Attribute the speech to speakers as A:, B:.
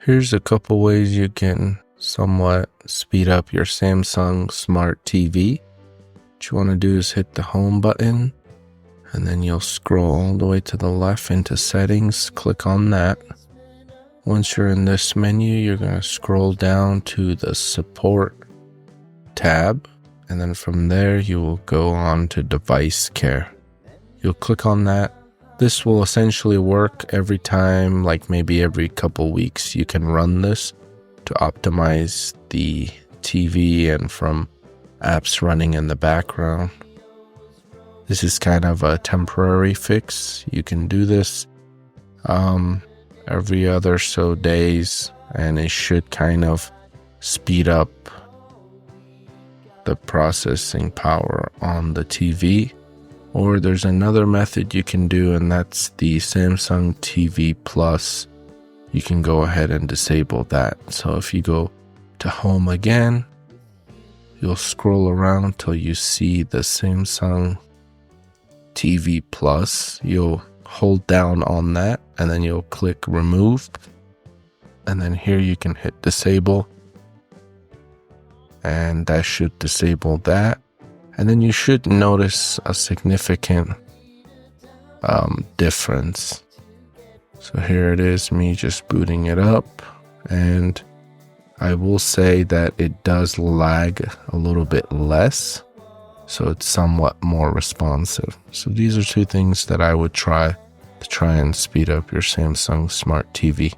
A: Here's a couple ways you can somewhat speed up your Samsung Smart TV. What you want to do is hit the home button, and then you'll scroll all the way to the left into settings. Click on that. Once you're in this menu, you're going to scroll down to the support tab, and then from there you will go on to device care. You'll click on that. This will essentially work every time, like maybe every couple weeks. You can run this to optimize the TV and from apps running in the background. This is kind of a temporary fix. You can do this every other so days, and it should kind of speed up the processing power on the TV. Or there's another method you can do, and that's the Samsung TV Plus. You can go ahead and disable that. So if you go to home again, you'll scroll around till you see the Samsung TV Plus. You'll hold down on that, and then you'll click remove. And then here you can hit disable. And that should disable that. And then you should notice a significant difference. So here it is, me just booting it up. And I will say that it does lag a little bit less. So it's somewhat more responsive. So these are two things that I would try and speed up your Samsung Smart TV.